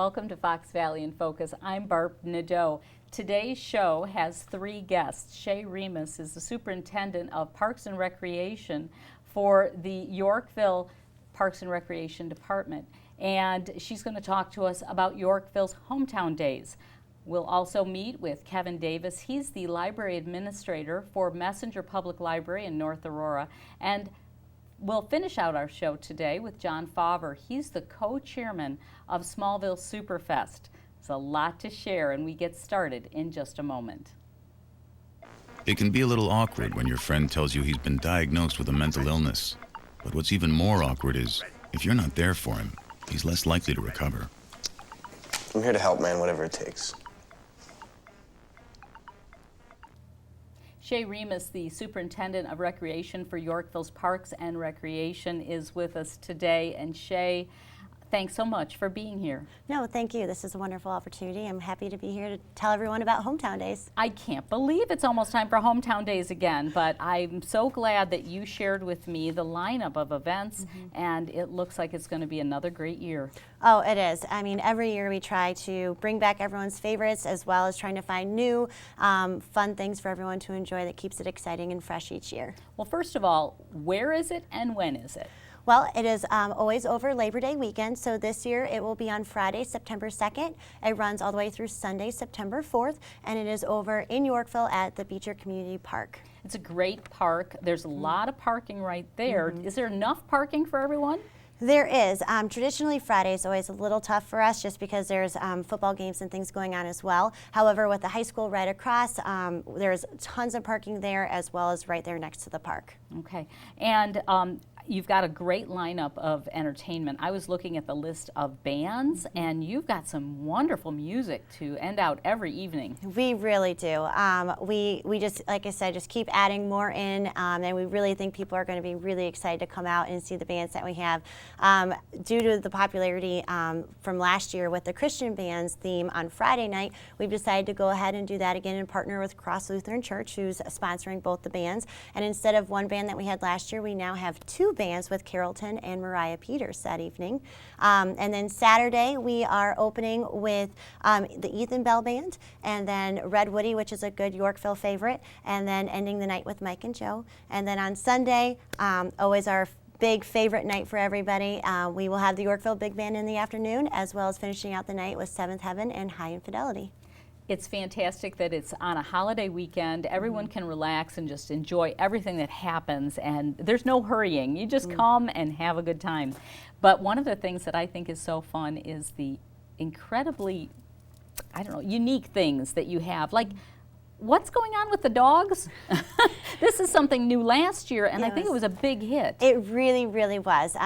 Welcome to Fox Valley in Focus. I'm Barb Nadeau. Today's show has three guests. Shay Remus is the Superintendent of Parks and Recreation for the Yorkville Parks and Recreation Department. And she's going to talk to us about Yorkville's Hometown Days. We'll also meet with Kevin Davis. He's the Library Administrator for Messenger Public Library in North Aurora. And we'll finish out our show today with John Fawver. He's the co-chairman of Smallville Superfest. There's a lot to share, and we get started in just a moment. It can be a little awkward when your friend tells you he's been diagnosed with a mental illness. But what's even more awkward is, if you're not there for him, he's less likely to recover. I'm here to help, man, whatever it takes. Shay Remus, the Superintendent of Recreation for Yorkville's Parks and Recreation, is with us today. And Shay, thanks so much for being here. No, thank you. This is a wonderful opportunity. I'm happy to be here to tell everyone about Hometown Days. I can't believe it's almost time for Hometown Days again, but I'm so glad that you shared with me the lineup of events, and it looks like it's going to be another great year. Oh, it is. I mean, every year we try to bring back everyone's favorites, as well as trying to find new fun things for everyone to enjoy that keeps it exciting and fresh each year. Well, first of all, where is it and when is it? Well, it is always over Labor Day weekend, so this year it will be on Friday, September 2nd. It runs all the way through Sunday, September 4th, and it is over in Yorkville at the Beecher Community Park. It's a great park. There's a lot of parking right there. Is there enough parking for everyone? There is. Traditionally, Friday is always a little tough for us just because there's football games and things going on as well. However, with the high school right across, there's tons of parking there as well as right there next to the park. Okay. And you've got a great lineup of entertainment. I was looking at the list of bands, and you've got some wonderful music to end out every evening. We really do. We just, like I said, just keep adding more in, and we really think people are going to be really excited to come out and see the bands that we have. Due to the popularity from last year with the Christian bands theme on Friday night, we've decided to go ahead and do that again and partner with Cross Lutheran Church, who's sponsoring both the bands. And instead of one band that we had last year, we now have two bands with Carrollton and Mariah Peters that evening. And then Saturday we are opening with the Ethan Bell Band, and then Red Woody, which is a good Yorkville favorite, and then ending the night with Mike and Joe. And then on Sunday, always our big favorite night for everybody, we will have the Yorkville Big Band in the afternoon, as well as finishing out the night with Seventh Heaven and High Infidelity. It's fantastic that it's on a holiday weekend. Everyone can relax and just enjoy everything that happens, and there's no hurrying. You just come and have a good time. But one of the things that I think is so fun is the incredibly, unique things that you have. Like, what's going on with the dogs? This is something new last year, and I think it was a big hit. It really, really was.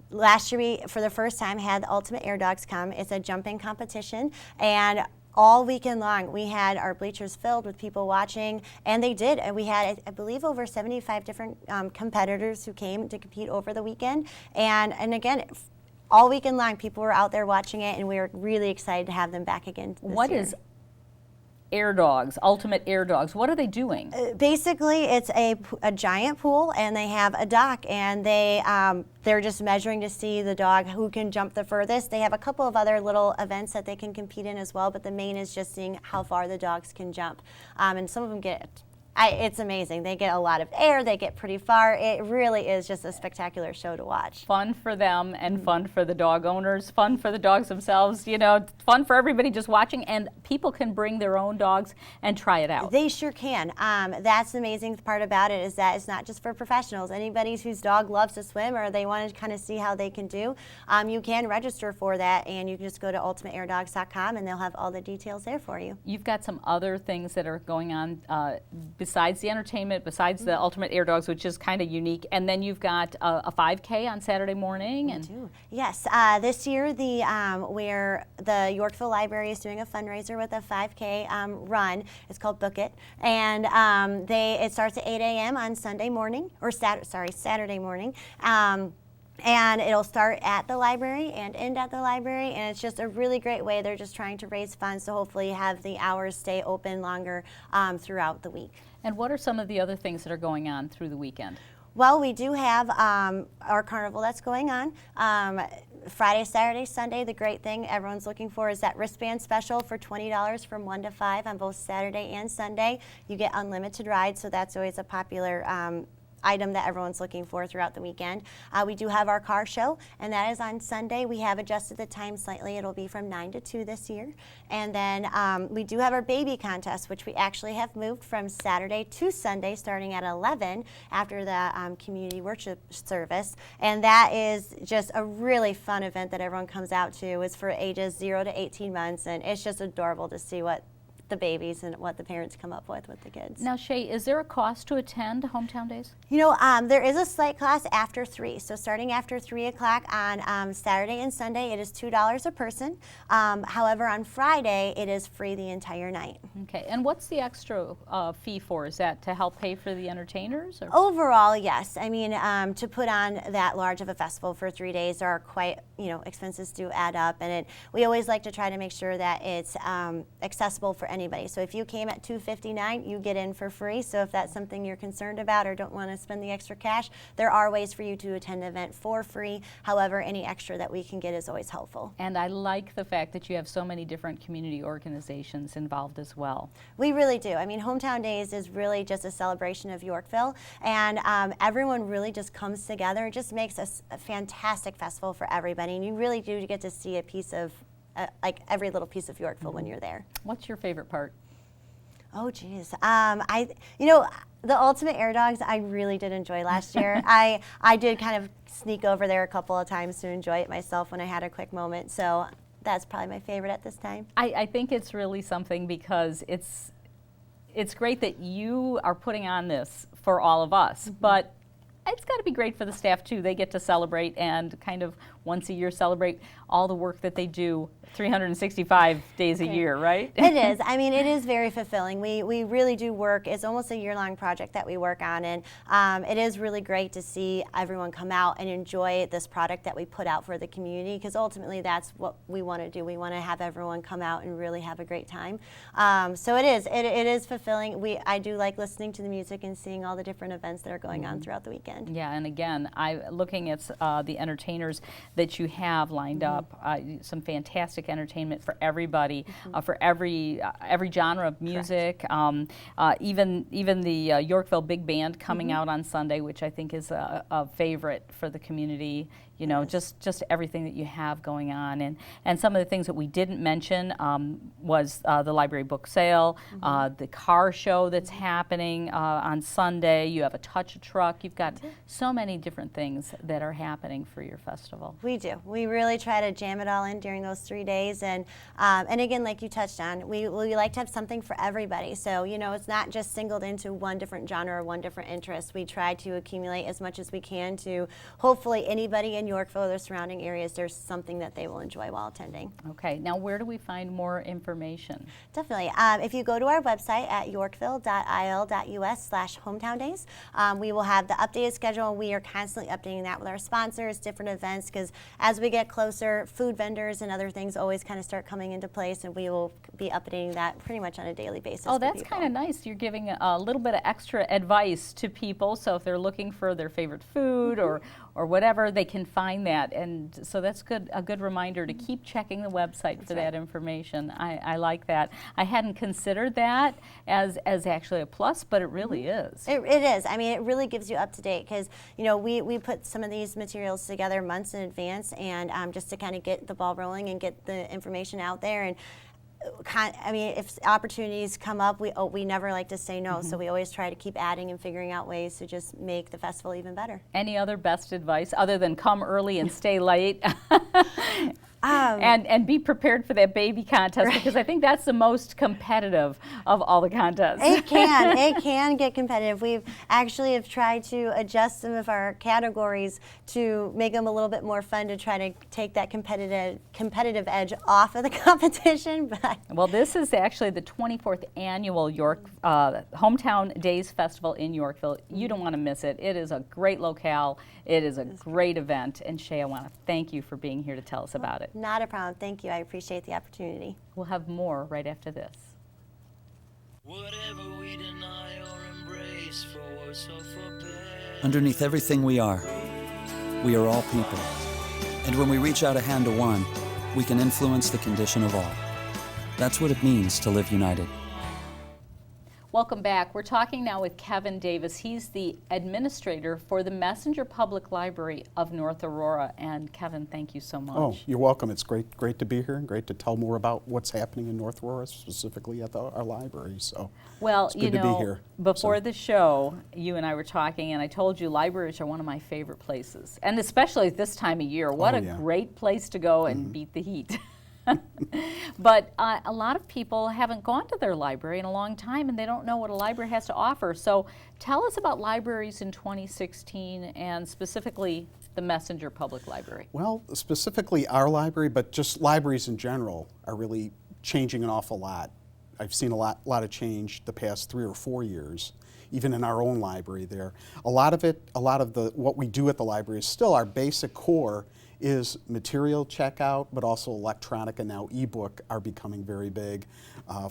Last year we, for the first time, had the Ultimate Air Dogs come. It's a jumping competition, and all weekend long, we had our bleachers filled with people watching, and they did. And we had, I believe, over 75 different competitors who came to compete over the weekend. And again, all weekend long, people were out there watching it, and we were really excited to have them back again this year. What is Air Dogs, Ultimate Air Dogs? What are they doing? Basically, it's a giant pool, and they have a dock, and they're just measuring to see the dog who can jump the furthest. They have a couple of other little events that they can compete in as well, but the main is just seeing how far the dogs can jump. And some of them it's amazing. They get a lot of air, they get pretty far. It really is just a spectacular show to watch. Fun for them and fun for the dog owners, fun for the dogs themselves, fun for everybody just watching, and people can bring their own dogs and try it out. They sure can. That's the amazing part about it, is that it's not just for professionals. Anybody whose dog loves to swim or they want to kind of see how they can do, you can register for that, and you can just go to ultimateairdogs.com and they'll have all the details there for you. You've got some other things that are going on besides the entertainment, besides the Ultimate Air Dogs, which is kind of unique, and then you've got a 5K on Saturday morning. We do. Yes, this year where the Yorkville Library is doing a fundraiser with a 5K run. It's called Book It, and it starts at 8 a.m. on Sunday morning, or Saturday morning. And it'll start at the library and end at the library, and it's just a really great way. They're just trying to raise funds to hopefully have the hours stay open longer throughout the week. And what are some of the other things that are going on through the weekend? Well, we do have our carnival that's going on. Friday, Saturday, Sunday. The great thing everyone's looking for is that wristband special for $20 from 1 to 5 on both Saturday and Sunday. You get unlimited rides, so that's always a popular item that everyone's looking for throughout the weekend. We do have our car show, and that is on Sunday. We have adjusted the time slightly. It'll be from 9 to 2 this year. And then we do have our baby contest, which we actually have moved from Saturday to Sunday, starting at 11 after the community worship service. And that is just a really fun event that everyone comes out to. It's for ages 0 to 18 months, and it's just adorable to see what the babies and what the parents come up with the kids. Now, Shay, is there a cost to attend Hometown Days? You know, there is a slight cost after 3. So starting after 3 o'clock on Saturday and Sunday, it is $2 a person. However, on Friday, it is free the entire night. Okay, and what's the extra fee for? Is that to help pay for the entertainers? Or? Overall, yes. I mean, to put on that large of a festival for 3 days are quite, expenses do add up. And we always like to try to make sure that it's accessible for anybody. So if you came at $259, you get in for free. So if that's something you're concerned about or don't want to spend the extra cash, there are ways for you to attend the event for free. However, any extra that we can get is always helpful. And I like the fact that you have so many different community organizations involved as well. We really do. I mean, Hometown Days is really just a celebration of Yorkville, and everyone really just comes together. It just makes a fantastic festival for everybody, and you really do get to see a piece of like every little piece of Yorkville when you're there. What's your favorite part? Oh, geez. The Ultimate Air Dogs I really did enjoy last year. I did kind of sneak over there a couple of times to enjoy it myself when I had a quick moment. So that's probably my favorite at this time. I think it's really something because it's great that you are putting on this for all of us, but it's got to be great for the staff too. They get to celebrate and kind of once a year celebrate all the work that they do 365 days a year, right? It is. I mean, it is very fulfilling. We really do work. It's almost a year-long project that we work on, and it is really great to see everyone come out and enjoy this product that we put out for the community, because ultimately that's what we want to do. We want to have everyone come out and really have a great time. So it is fulfilling. I do like listening to the music and seeing all the different events that are going on throughout the weekend. Yeah, and again, looking at the entertainers that you have lined up, some fantastic entertainment for everybody, for every genre of music. Even the Yorkville Big Band coming out on Sunday, which I think is a favorite for the community. You know, just everything that you have going on, and some of the things that we didn't mention was the library book sale, the car show that's happening on Sunday. You have a touch a truck. You've got so many different things that are happening for your festival. We do. We really try to jam it all in during those 3 days, and again, like you touched on, we like to have something for everybody. So it's not just singled into one different genre or one different interest. We try to accumulate as much as we can to hopefully anybody in Yorkville or the surrounding areas, there's something that they will enjoy while attending. Okay, now where do we find more information? Definitely. If you go to our website at yorkville.il.us/hometown days, we will have the updated schedule. We are constantly updating that with our sponsors, different events, because as we get closer, food vendors and other things always kind of start coming into place, and we will be updating that pretty much on a daily basis. Oh, that's kind of nice. You're giving a little bit of extra advice to people, so if they're looking for their favorite food or whatever, they can find that, and so that's a good reminder to keep checking the website for that information. I like that. I hadn't considered that as actually a plus, but it really is. It is. I mean, it really gives you up to date, because we put some of these materials together months in advance, and just to kind of get the ball rolling and get the information out there. And I mean, if opportunities come up, we never like to say no, so we always try to keep adding and figuring out ways to just make the festival even better. Any other best advice other than come early and stay late? And be prepared for that baby contest, because I think that's the most competitive of all the contests. It can get competitive. We've actually have tried to adjust some of our categories to make them a little bit more fun, to try to take that competitive edge off of the competition. But well, this is actually the 24th annual Hometown Days Festival in Yorkville. You don't want to miss it. It is a great locale. It is a great event. And Shay, I want to thank you for being here to tell us about it. Not a problem. Thank you. I appreciate the opportunity. We'll have more right after this. Whatever we deny or embrace, for worse or for better. Underneath everything we are all people. And when we reach out a hand to one, we can influence the condition of all. That's what it means to live united. Welcome back. We're talking now with Kevin Davis. He's the administrator for the Messenger Public Library of North Aurora. And Kevin, thank you so much. Oh, you're welcome. It's great to be here and great to tell more about what's happening in North Aurora, specifically at our library. So, well, it's good to be here. Before the show, you and I were talking, and I told you libraries are one of my favorite places, and especially this time of year. What a great place to go and beat the heat. But a lot of people haven't gone to their library in a long time, and they don't know what a library has to offer. So tell us about libraries in 2016, and specifically the Messenger Public Library. Well, specifically our library, but just libraries in general are really changing an awful lot. I've seen a lot of change the past 3 or 4 years, even in our own library there. A lot of what we do at the library is still our basic core is material checkout, but also electronic and now ebook are becoming very big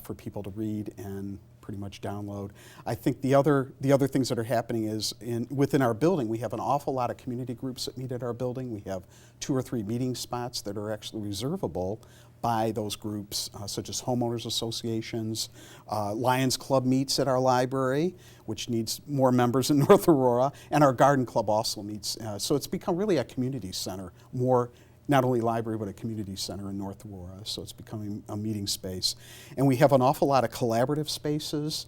for people to read and pretty much download. I think the other things that are happening is within our building we have an awful lot of community groups that meet at our building. We have 2 or 3 meeting spots that are actually reservable by those groups, such as homeowners associations. Lions Club meets at our library, which needs more members in North Aurora, and our garden club also meets. So it's become really a community center, more not only library but a community center in North Aurora. So it's becoming a meeting space. And we have an awful lot of collaborative spaces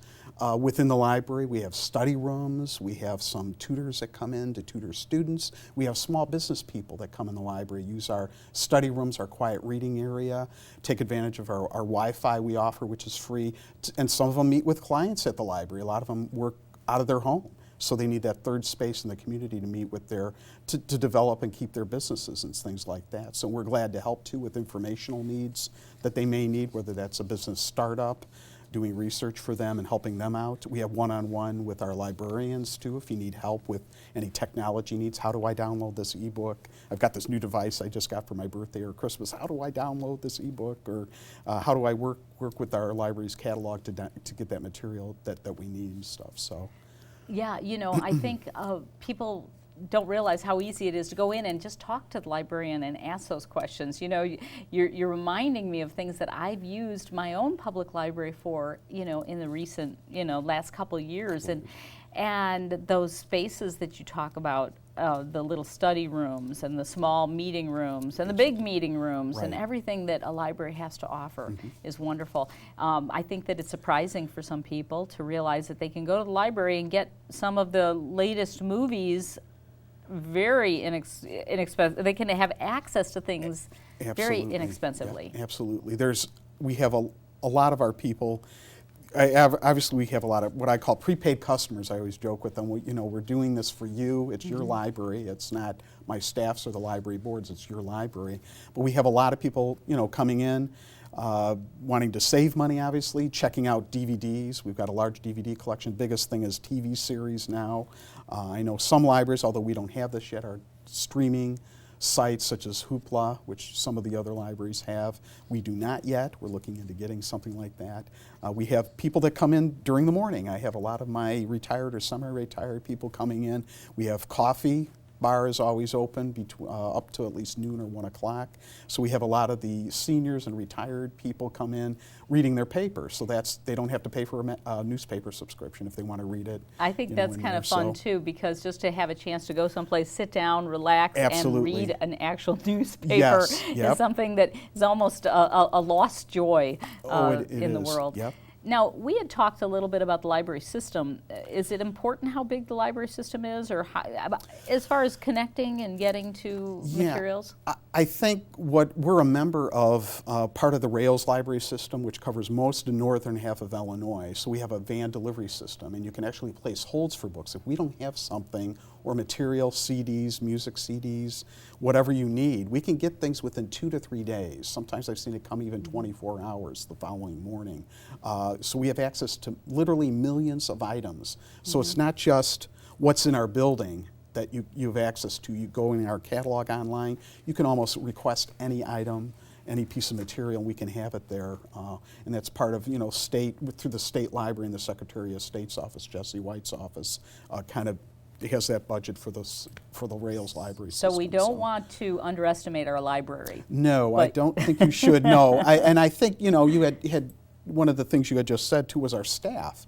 within the library. We have study rooms, we have some tutors that come in to tutor students. We have small business people that come in the library, use our study rooms, our quiet reading area, take advantage of our Wi-Fi we offer, which is free. And some of them meet with clients at the library. A lot of them work out of their home. So they need that third space in the community to meet with to develop and keep their businesses and things like that. So we're glad to help too with informational needs that they may need, whether that's a business startup, doing research for them and helping them out. We have one-on-one with our librarians too, if you need help with any technology needs. How do I download this ebook? I've got this new device I just got for my birthday or Christmas. How do I download this ebook? Or how do I work with our library's catalog to get that material that we need and stuff, so. Yeah, I think people don't realize how easy it is to go in and just talk to the librarian and ask those questions. You're reminding me of things that I've used my own public library for, in the recent, last couple of years. And those spaces that you talk about, the little study rooms and the small meeting rooms and the big meeting rooms and everything that a library has to offer is wonderful. I think that it's surprising for some people to realize that they can go to the library and get some of the latest movies very inexpensive. They can have access to things very inexpensively. Yeah, absolutely. We have a lot of our people. Obviously, we have a lot of what I call prepaid customers. I always joke with them. We're doing this for you. It's your library. It's not my staff's or the library board's. It's your library. But we have a lot of people, coming in, wanting to save money. Obviously, checking out DVDs. We've got a large DVD collection. Biggest thing is TV series now. I know some libraries, although we don't have this yet, are streaming sites such as Hoopla, which some of the other libraries have. We do not yet. We're looking into getting something like that. We have people that come in during the morning. I have a lot of my retired or semi-retired people coming in. We have coffee. Bar is always open up to at least noon or 1 o'clock. So we have a lot of the seniors and retired people come in reading their paper. So they don't have to pay for a newspaper subscription if they want to read it. I think that's kind of fun too, because just to have a chance to go someplace, sit down, relax, and read an actual newspaper is something that is almost a lost joy in the world. Yep. Now, we had talked a little bit about the library system. Is it important how big the library system is, or as far as connecting and getting to materials? I think we're a member of part of the Rails library system, which covers most of the northern half of Illinois. So we have a van delivery system, and you can actually place holds for books. If we don't have something, or material, CDs, music CDs, whatever you need, we can get things within 2 to 3 days. Sometimes I've seen it come even 24 hours the following morning. So we have access to literally millions of items. So it's not just what's in our building that you have access to. You go in our catalog online, you can almost request any item any piece of material, we can have it there. And that's part of, through the state library and the Secretary of State's office, Jesse White's office, kind of has that budget for the Rails library So system. we don't want to underestimate our library. No, I don't think you should, no. And I think, you had one of the things you had just said, too, was our staff.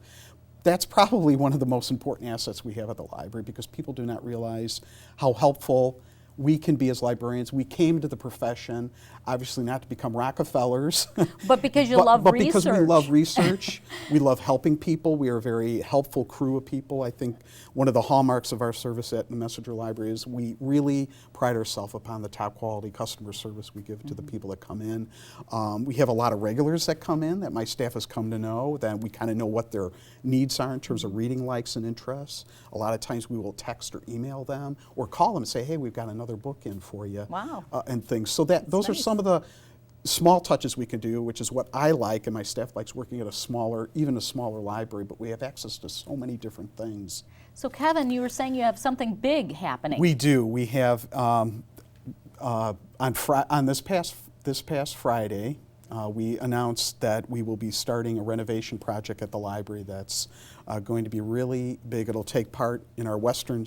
That's probably one of the most important assets we have at the library, because people do not realize how helpful we can be as librarians. We came to the profession, obviously not to become Rockefellers. But because you love but research. because we love research. We love helping people. We are a very helpful crew of people. I think one of the hallmarks of our service at the Messenger Library is we really pride ourselves upon the top quality customer service we give to the people that come in. We have a lot of regulars that come in that my staff has come to know, that we kind of know what their needs are in terms of reading likes and interests. A lot of times we will text or email them or call them and say, hey, we've got another book in for you. Wow. And things. So those are some of the small touches we can do, which is what I like, and my staff likes working at even a smaller library, but we have access to so many different things. So Kevin, you were saying you have something big happening. We do. We have, on this past Friday, we announced that we will be starting a renovation project at the library that's going to be really big. It'll take part in our western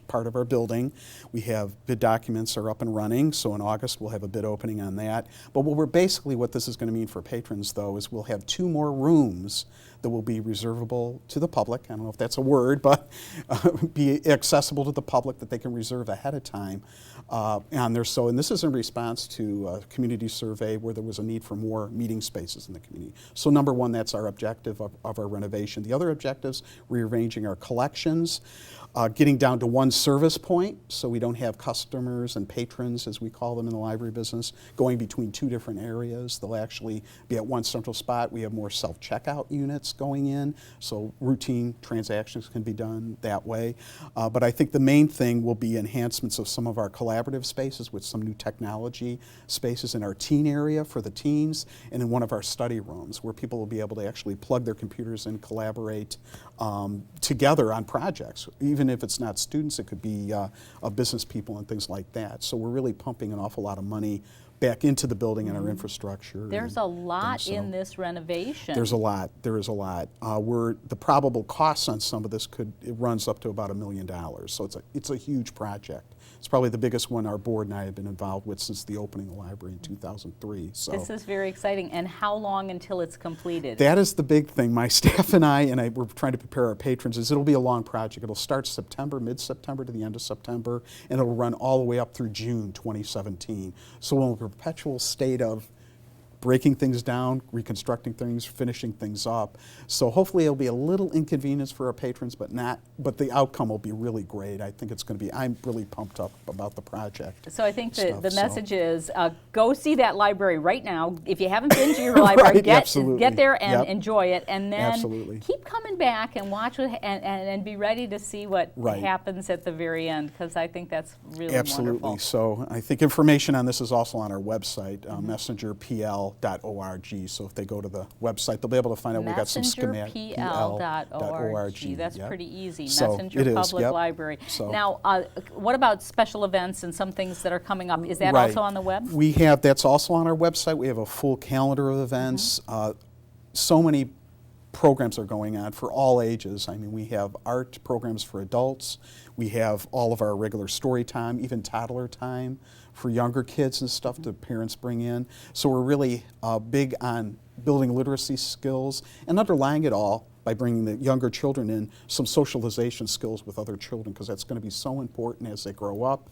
part of our building. We have bid documents are up and running, so in August we'll have a bid opening on that. But what this is going to mean for patrons, though, is we'll have 2 more rooms that will be reservable to the public. I don't know if that's a word, but be accessible to the public, that they can reserve ahead of time. And this is in response to a community survey where there was a need for more meeting spaces in the community. So number one, that's our objective of our renovation. The other objectives, rearranging our collections, getting down to one service point, so we don't have customers and patrons, as we call them in the library business, going between 2 different areas. They'll actually be at one central spot. We have more self-checkout units going in, so routine transactions can be done that way. But I think the main thing will be enhancements of some of our collaborative spaces with some new technology spaces in our teen area for the teens, and in one of our study rooms where people will be able to actually plug their computers and collaborate together on projects. Even if it's not students, it could be business people and things like that. So we're really pumping an awful lot of money back into the building and our infrastructure. There's a lot in this renovation. There is a lot. The probable costs on some of this it runs up to about $1 million. So it's a huge project. It's probably the biggest one our board and I have been involved with since the opening of the library in 2003. So this is very exciting. And how long until it's completed? that is the big thing. My staff and we're trying to prepare our patrons, it'll be a long project. It'll start mid-September to the end of September, and it'll run all the way up through June 2017. So we're in a perpetual state of breaking things down, reconstructing things, finishing things up. So hopefully it'll be a little inconvenience for our patrons, but the outcome will be really great. I think it's going to be, I'm really pumped up about the project. So I think the message is go see that library right now. If you haven't been to your library, Right, get there and enjoy it, and then Absolutely. keep coming back and watch and be ready to see what happens at the very end, because I think that's really Absolutely. wonderful. So I think information on this is also on our website, messengerpl.org. So if they go to the website, they'll be able to find out we got some schematic. messengerpl.org. That's Yep. pretty easy. So Messenger it is, Public yep. Library. So- Now, what about special events and some things that are coming up? Is that Right. also on the web? That's also on our website. We have a full calendar of events. So many programs are going on for all ages. I mean, we have art programs for adults. We have all of our regular story time, even toddler time for younger kids and stuff that parents bring in. So we're really big on building literacy skills and underlying it all by bringing the younger children in some socialization skills with other children, because that's going to be so important as they grow up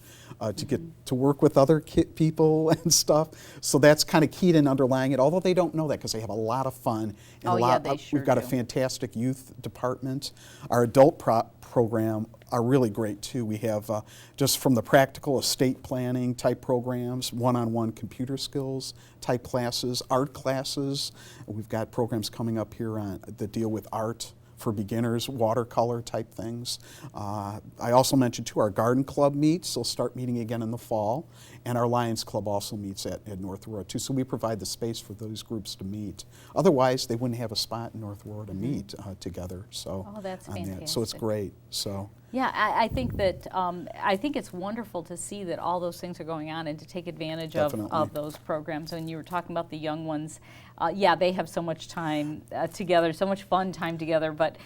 to get to work with other people and stuff. So that's kind of keyed in underlying it, although they don't know that because they have a lot of fun. And they sure we've got a do. fantastic youth department. Our adult program are really great too. We have just from the practical estate planning type programs, one-on-one computer skills type classes, art classes. We've got programs coming up here that deal with art for beginners, watercolor type things. I also mentioned too, our garden club meets. They'll start meeting again in the fall. And our Lions Club also meets at North Aurora too, so we provide the space for those groups to meet. Otherwise, they wouldn't have a spot in North Aurora to meet together. So, Oh, that's on that. fantastic. So it's great. So. Yeah, I think that I think it's wonderful to see that all those things are going on and to take advantage of those programs. When you were talking about the young ones, yeah, they have so much time together, so much fun time together, but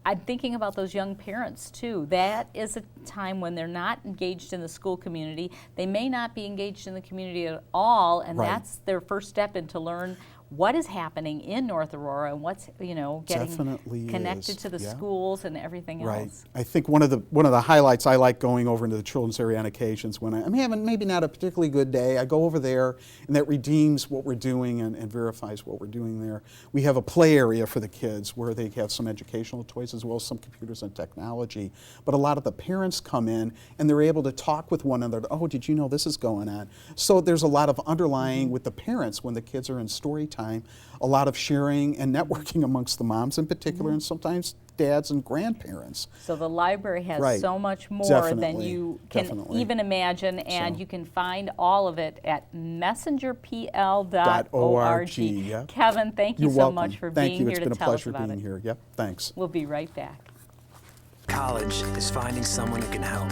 I'm thinking about those young parents too. That is a time when they're not engaged in the school community. They may not be engaged in the community at all, and Right. that's their first step in to learn what is happening in North Aurora and what's, getting Definitely connected is, to the yeah. schools and everything Right. else. I think one of the highlights, I like going over into the children's area on occasions when I'm having maybe not a particularly good day. I go over there, and that redeems what we're doing and verifies what we're doing there. We have a play area for the kids where they have some educational toys as well as some computers and technology. But a lot of the parents come in, and they're able to talk with one another. Oh, did you know this is going on? So there's a lot of underlying with the parents when the kids are in story time, a lot of sharing and networking amongst the moms in particular, and sometimes dads and grandparents. So the library has Right. so much more than Definitely. you can Definitely. even imagine, and So. you can find all of it at messengerpl.org. .org, yeah. Kevin, thank you You're so welcome. much for Thank being you. here It's to been a tell us pleasure about being it. here. Yep, thanks. We'll be right back. College is finding someone who can help.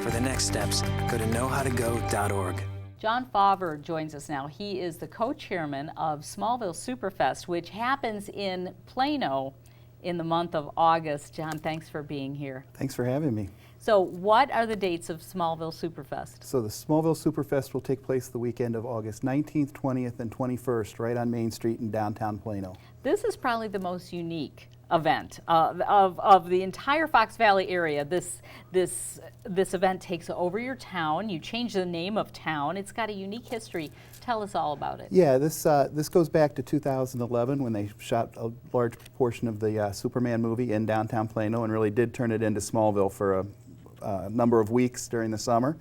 For the next steps, go to knowhowtogo.org. John Fawver joins us now. He is the co-chairman of Smallville Superfest, which happens in Plano in the month of August. John, thanks for being here. Thanks for having me. So what are the dates of Smallville Superfest? So the Smallville Superfest will take place the weekend of August 19th, 20th, and 21st, right on Main Street in downtown Plano. This is probably the most unique event of the entire Fox Valley area. This event takes over your town. You change the name of town. It's got a unique history. Tell us all about it. Yeah, this goes back to 2011 when they shot a large portion of the Superman movie in downtown Plano and really did turn it into Smallville for a number of weeks during the summer.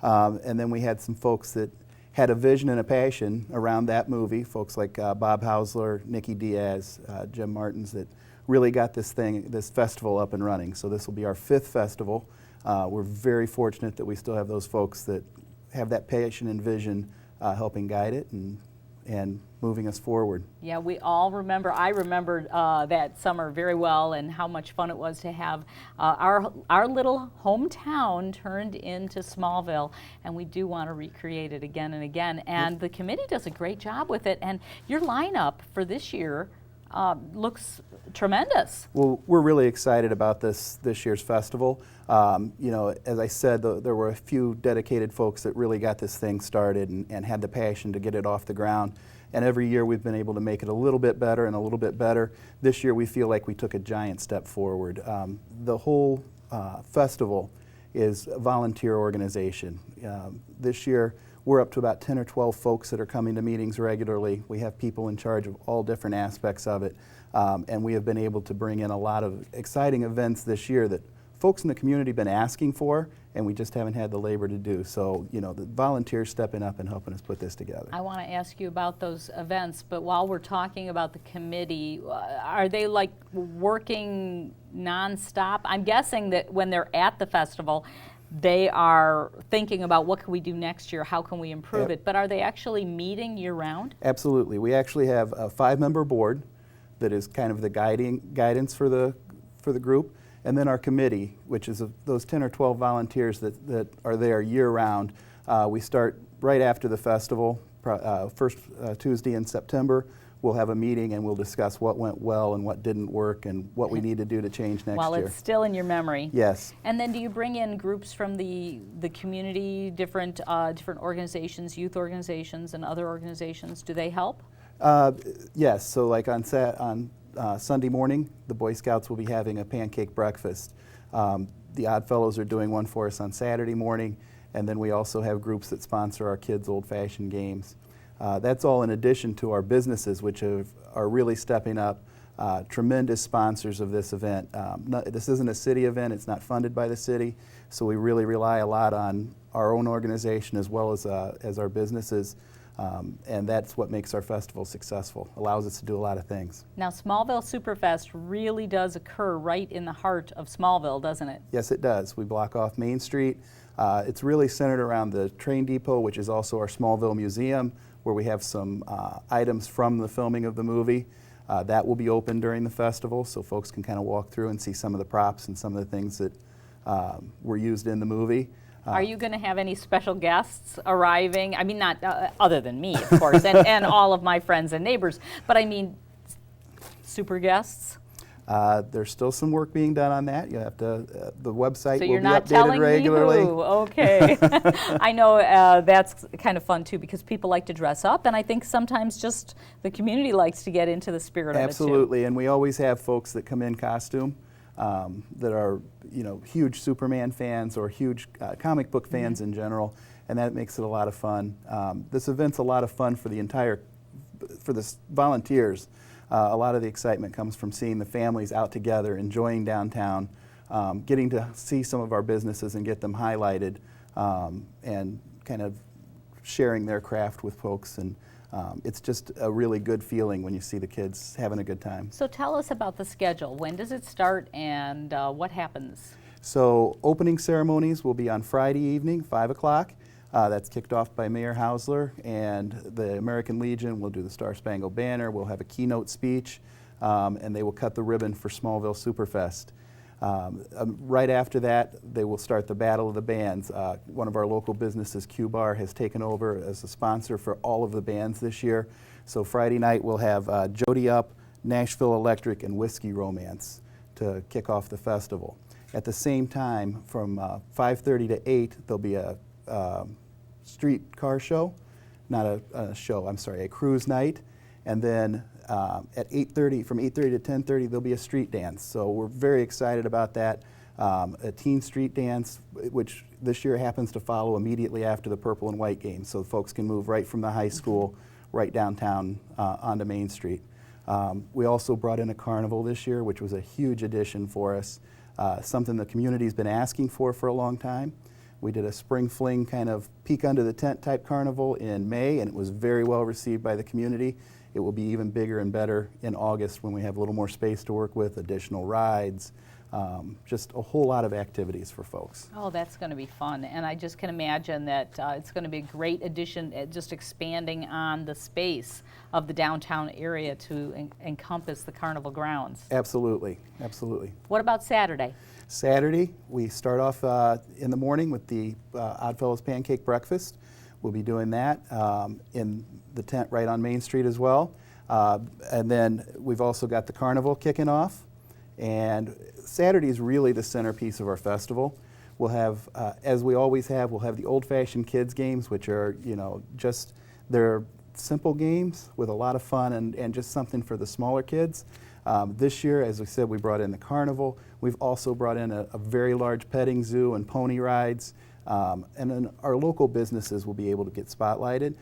And then we had some folks that had a vision and a passion around that movie, folks like Bob Hausler, Nikki Diaz, Jim Martins, that really got this festival up and running. So this will be our 5th festival. We're very fortunate that we still have those folks that have that passion and vision helping guide it and moving us forward. Yeah, we all remember, I remember that summer very well and how much fun it was to have our little hometown turned into Smallville, and we do want to recreate it again and again. And the committee does a great job with it, and your lineup for this year looks tremendous. Well, we're really excited about this year's festival. As I said, there were a few dedicated folks that really got this thing started and had the passion to get it off the ground. And every year we've been able to make it a little bit better and a little bit better. This year we feel like we took a giant step forward. The whole festival is a volunteer organization. This year we're up to about 10 or 12 folks that are coming to meetings regularly. We have people in charge of all different aspects of it. And we have been able to bring in a lot of exciting events this year that folks in the community have been asking for, and we just haven't had the labor to do. So, the volunteers stepping up and helping us put this together. I want to ask you about those events, but while we're talking about the committee, are they like working nonstop? I'm guessing that when they're at the festival, they are thinking about what can we do next year, how can we improve it, but are they actually meeting year-round? Absolutely. We actually have a 5-member board that is kind of the guidance for the group, and then our committee, which is those 10 or 12 volunteers that are there year-round. We start right after the festival, first Tuesday in September. We'll have a meeting and we'll discuss what went well and what didn't work and what we need to do to change next year. While it's still in your memory. Yes. And then do you bring in groups from the community, different organizations, youth organizations and other organizations? Do they help? Yes. So like on Sunday morning, the Boy Scouts will be having a pancake breakfast. The Odd Fellows are doing one for us on Saturday morning, and then we also have groups that sponsor our kids' old-fashioned games. That's all in addition to our businesses, which are really stepping up, tremendous sponsors of this event. This isn't a city event, it's not funded by the city, so we really rely a lot on our own organization as well as our businesses. And that's what makes our festival successful, allows us to do a lot of things. Now, Smallville Superfest really does occur right in the heart of Smallville, doesn't it? Yes, it does. We block off Main Street. It's really centered around the train depot, which is also our Smallville Museum, where we have some items from the filming of the movie. That will be open during the festival, so folks can kind of walk through and see some of the props and some of the things that were used in the movie. Are you going to have any special guests arriving? I mean, not other than me, of course, and all of my friends and neighbors, but I mean, super guests? There's still some work being done on that. You have to, the website So will you're be not updated telling regularly. me who. Okay. I know that's kind of fun too, because people like to dress up, and I think sometimes just the community likes to get into the spirit of it too. Absolutely, and we always have folks that come in costume that are, huge Superman fans or huge comic book fans in general, and that makes it a lot of fun. This event's a lot of fun for the volunteers. A lot of the excitement comes from seeing the families out together, enjoying downtown, getting to see some of our businesses and get them highlighted, and kind of sharing their craft with folks. And it's just a really good feeling when you see the kids having a good time. So tell us about the schedule. When does it start, and what happens? So opening ceremonies will be on Friday evening, 5 o'clock. That's kicked off by Mayor Hausler, and the American Legion will do the Star Spangled Banner. We'll have a keynote speech, and they will cut the ribbon for Smallville Superfest. Right after that, they will start the Battle of the Bands. One of our local businesses, Q-Bar, has taken over as a sponsor for all of the bands this year. So Friday night we'll have Jody Up, Nashville Electric, and Whiskey Romance to kick off the festival. At the same time, from 5:30 to 8, there'll be a street car show, not a show, I'm sorry, a cruise night. And then at 8:30, from 8:30 to 10:30, there'll be a street dance. So we're very excited about that. A teen street dance, which this year happens to follow immediately after the purple and white game. So folks can move right from the high school right downtown onto Main Street. We also brought in a carnival this year, which was a huge addition for us, something the community's been asking for a long time. We did a spring fling kind of peek under the tent type carnival in May, and it was very well received by the community. It will be even bigger and better in August when we have a little more space to work with, additional rides, just a whole lot of activities for folks. Oh, that's going to be fun, and I just can imagine that it's going to be a great addition, just expanding on the space of the downtown area to encompass the carnival grounds. Absolutely, absolutely. What about Saturday? Saturday, we start off in the morning with the Oddfellows Pancake Breakfast. We'll be doing that in the tent right on Main Street as well. And then we've also got the carnival kicking off. And Saturday is really the centerpiece of our festival. We'll have, as we always have, we'll have the old-fashioned kids games, which are, they're simple games with a lot of fun and just something for the smaller kids. This year, as we said, we brought in the carnival. We've also brought in a very large petting zoo and pony rides. And then our local businesses will be able to get spotlighted.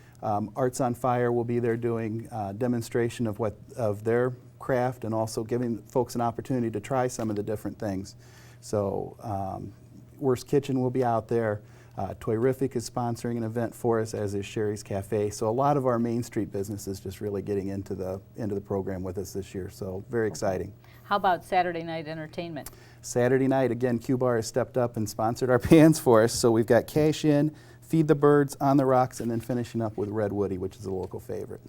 Arts on Fire will be there doing demonstration of their craft, and also giving folks an opportunity to try some of the different things. So Worst Kitchen will be out there. Toyrific is sponsoring an event for us, as is Sherry's Cafe. So a lot of our Main Street businesses just really getting into the program with us this year. So very exciting. How about Saturday night entertainment? Saturday night, again, Q-Bar has stepped up and sponsored our bands for us. So we've got Cash In, Feed the Birds, On the Rocks, and then finishing up with Red Woody, which is a local favorite.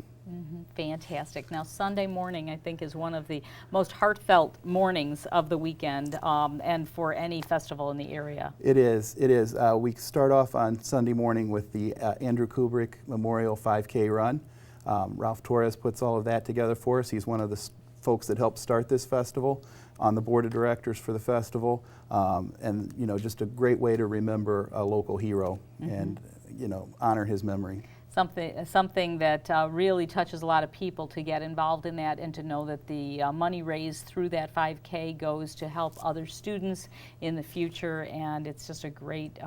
Fantastic. Now, Sunday morning, I think, is one of the most heartfelt mornings of the weekend, and for any festival in the area. It is. It is. We start off on Sunday morning with the Andrew Kubrick Memorial 5K run. Ralph Torres puts all of that together for us. He's one of the folks that helped start this festival, on the board of directors for the festival, and just a great way to remember a local hero and honor his memory. Something that really touches a lot of people to get involved in that, and to know that the money raised through that 5K goes to help other students in the future, and it's just a great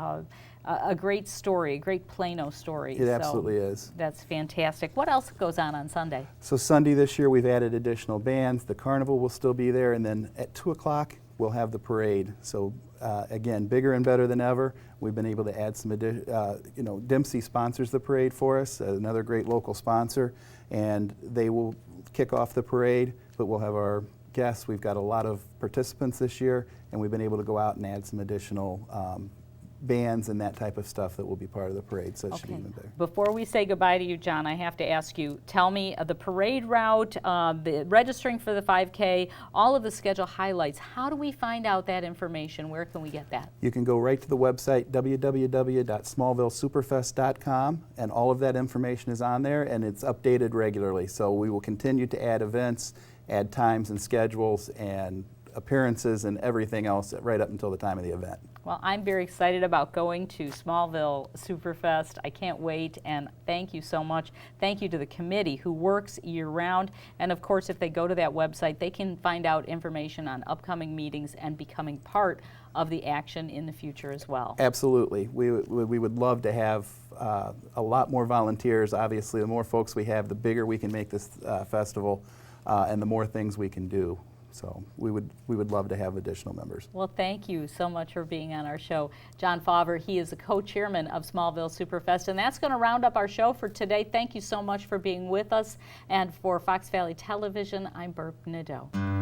story, a great Plano story. It absolutely is. That's fantastic. What else goes on Sunday? So Sunday this year we've added additional bands. The carnival will still be there, and then at 2 o'clock we'll have the parade. So again, bigger and better than ever. We've been able to add some Dempsey sponsors the parade for us, another great local sponsor, and they will kick off the parade, but we'll have our guests. We've got a lot of participants this year, and we've been able to go out and add some additional bands and that type of stuff that will be part of the parade, so it should be even better. Before we say goodbye to you, John, I have to ask you, tell me the parade route, the registering for the 5K, all of the schedule highlights. How do we find out that information? Where can we get that? You can go right to the website, www.smallvillesuperfest.com, and all of that information is on there, and it's updated regularly. So we will continue to add events, add times and schedules, and appearances and everything else right up until the time of the event. Well, I'm very excited about going to Smallville Superfest. I can't wait, and thank you so much. Thank you to the committee who works year-round, and of course, if they go to that website, they can find out information on upcoming meetings and becoming part of the action in the future as well. Absolutely. We would love to have a lot more volunteers. Obviously, the more folks we have, the bigger we can make this festival, and the more things we can do. So we would love to have additional members. Well, thank you so much for being on our show. John Fawver, he is the co-chairman of Smallville Superfest, and that's going to round up our show for today. Thank you so much for being with us. And for Fox Valley Television, I'm Barb Nadeau.